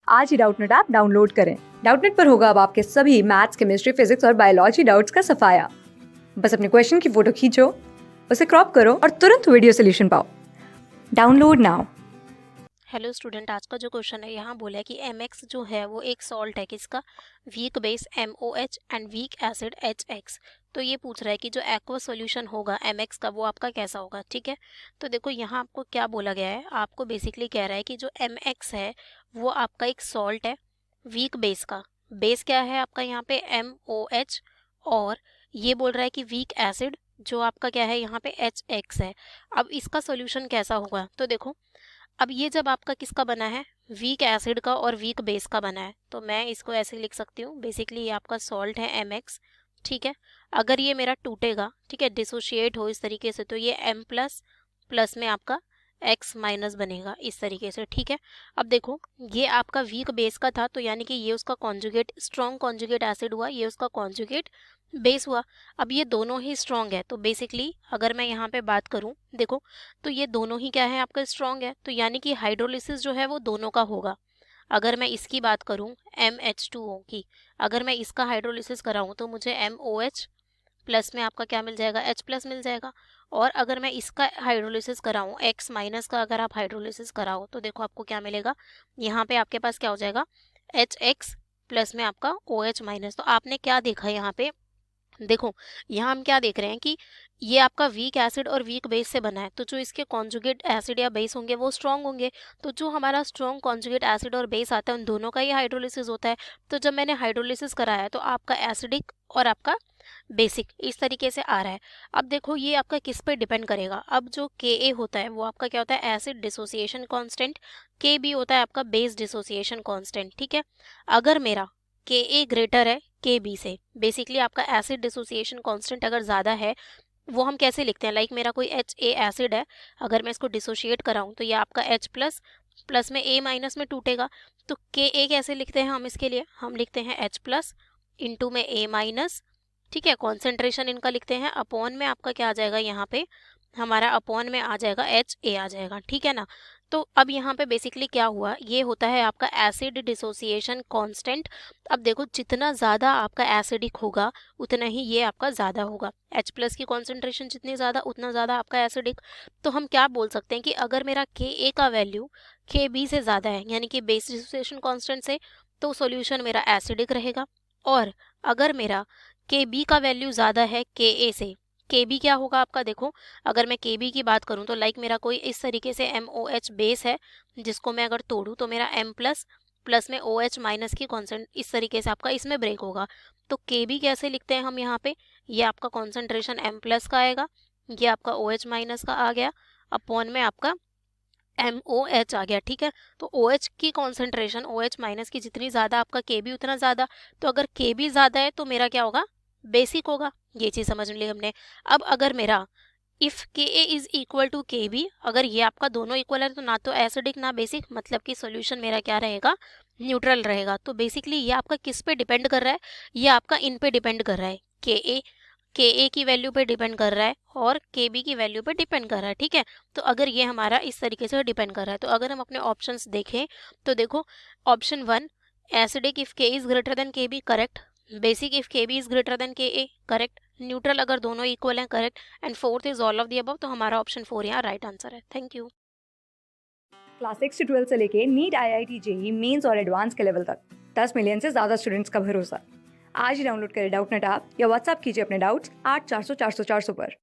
आज ही Doubtnut app download करें। Doubtnut पर होगा अब आपके सभी मैथ्स, केमिस्ट्री, फिजिक्स और बायोलॉजी डाउट्स का सफाया। बस अपने क्वेश्चन की फोटो खींचो, उसे क्रॉप करो और तुरंत वीडियो सोल्यूशन पाओ। Download now. हेलो स्टूडेंट, आज का जो क्वेश्चन है यहाँ बोला है कि mx जो है वो एक सॉल्ट है किसका, weak base MOH and weak acid HX। तो ये पूछ रहा है कि जो एक्वा सॉल्यूशन होगा mx का वो आपका कैसा होगा। ठीक है, तो देखो यहाँ आपको क्या बोला गया है, आपको बेसिकली कह रहा है कि जो mx है वो आपका एक सॉल्ट है वीक बेस का। बेस क्या है आपका यहाँ पे MOH, और ये बोल रहा है कि वीक एसिड जो आपका क्या है यहाँ पे HX है। अब इसका सॉल्यूशन कैसा होगा, तो देखो अब ये जब आपका किसका बना है, वीक एसिड का और वीक बेस का बना है, तो मैं इसको ऐसे लिख सकती हूँ। बेसिकली ये आपका सॉल्ट है MX। ठीक है, अगर ये मेरा टूटेगा, ठीक है, डिसोशिएट हो इस तरीके से, तो ये M प्लस प्लस में आपका X माइनस बनेगा इस तरीके से। ठीक है, अब देखो ये आपका वीक बेस का था, तो यानी कि ये उसका कॉन्जुगेट, स्ट्रॉन्ग कॉन्जुगेट एसिड हुआ, ये उसका कॉन्जुगेट बेस हुआ। अब ये दोनों ही स्ट्रॉन्ग है, तो बेसिकली अगर मैं यहाँ पे बात करूँ, देखो तो ये दोनों ही क्या है आपका स्ट्रॉन्ग है, तो यानी कि हाइड्रोलिसिस जो है वो दोनों का होगा। अगर मैं इसकी बात करूं MH2O की, अगर मैं इसका हाइड्रोलिसिस कराऊं तो मुझे MOH प्लस में आपका क्या मिल जाएगा, H प्लस मिल जाएगा। और अगर मैं इसका हाइड्रोलिसिस कराऊं, X माइनस का अगर आप हाइड्रोलिसिस कराओ, तो देखो आपको क्या मिलेगा, यहाँ पे आपके पास क्या हो जाएगा, HX प्लस में आपका OH माइनस। तो आपने क्या देखा यहाँ पे, देखो यहाँ हम क्या देख रहे हैं कि ये आपका वीक एसिड और वीक बेस से बना है, तो जो इसके कॉन्जुगेट एसिड या बेस होंगे वो स्ट्रॉन्ग होंगे। तो जो हमारा स्ट्रॉन्ग कॉन्जुगेट एसिड और बेस आता है उन दोनों का ही हाइड्रोलिसिस होता है। तो जब मैंने हाइड्रोलिसिस कराया तो आपका एसिडिक और आपका बेसिक इस तरीके से आ रहा है। अब देखो ये आपका किस पे डिपेंड करेगा, अब जो Ka होता है वो आपका क्या होता है, एसिड डिसोसिएशन कांस्टेंट, Kb होता है आपका बेस डिसोसिएशन कांस्टेंट। ठीक है, अगर मेरा Ka ग्रेटर है Kb से, बेसिकली आपका एसिड डिसोसिएशन कांस्टेंट अगर ज़्यादा है, वो हम कैसे लिखते हैं, लाइक मेरा कोई HA एसिड है, अगर मैं इसको डिसोशिएट कराऊं तो ये आपका H प्लस प्लस में A माइनस में टूटेगा। तो Ka कैसे लिखते हैं हम, इसके लिए हम लिखते हैं H प्लस इंटू में A माइनस। ठीक है, कॉन्सेंट्रेशन इनका लिखते हैं, अपॉन में आपका क्या आ जाएगा यहाँ पे, हमारा अपॉन में आ जाएगा HA आ जाएगा। ठीक है ना, तो अब यहाँ पे बेसिकली क्या हुआ, ये होता है आपका एसिड डिसोसिएशन कांस्टेंट। अब देखो जितना ज़्यादा आपका एसिडिक होगा उतना ही ये आपका ज़्यादा होगा, H प्लस की कॉन्सेंट्रेशन जितनी ज़्यादा उतना ज़्यादा आपका एसिडिक। तो हम क्या बोल सकते हैं कि अगर मेरा Ka का वैल्यू Kb से ज़्यादा है, यानी कि बेस डिसोसिएशन कांस्टेंट से, तो सॉल्यूशन मेरा एसिडिक रहेगा। और अगर मेरा Kb का वैल्यू ज़्यादा है Ka से, Kb क्या होगा आपका, देखो अगर मैं Kb की बात करूं तो लाइक मेरा कोई इस तरीके से MOH बेस है, जिसको मैं अगर तोड़ूं तो मेरा M प्लस प्लस में OH माइनस की कॉन्सेंट इस तरीके से आपका इसमें ब्रेक होगा। तो Kb कैसे लिखते हैं हम यहाँ पे, ये आपका कॉन्सेंट्रेशन M प्लस का आएगा, ये आपका OH माइनस का आ गया, अपॉन में आपका MOH आ गया। ठीक है, तो OH की कॉन्सेंट्रेशन OH माइनस की जितनी ज़्यादा आपका Kb उतना ज़्यादा, तो अगर Kb ज़्यादा है तो मेरा क्या होगा, बेसिक होगा। ये चीज़ समझ ली हमने। अब अगर मेरा if Ka is equal to Kb, अगर ये आपका दोनों इक्वल है तो ना तो एसिडिक ना बेसिक, मतलब कि सॉल्यूशन मेरा क्या रहेगा, न्यूट्रल रहेगा। तो बेसिकली ये आपका किस पे डिपेंड कर रहा है, ये आपका इन पे डिपेंड कर रहा है, Ka की वैल्यू पे डिपेंड कर रहा है और Kb की वैल्यू पे डिपेंड कर रहा है। ठीक है, तो अगर ये हमारा इस तरीके से डिपेंड कर रहा है, तो अगर हम अपने ऑप्शंस देखें तो देखो option 1 acidic if Ka is greater than Kb, correct. Basic if Kb is greater than Ka, correct. Neutral अगर दोनों इक्वल हैं, correct. And fourth is all of the above, तो हमारा ऑप्शन 4 यहाँ राइट आंसर है। Thank you. क्लास 6 से 12 से लेके नीट, IIT, JEE मेंस और एडवांस के लेवल तक 10 मिलियन से ज्यादा स्टूडेंट्स का भरोसा। आज ही डाउनलोड करें डाउटनेट ऐप या व्हाट्सएप कीजिए अपने डाउट्स 8400 400 400 पर।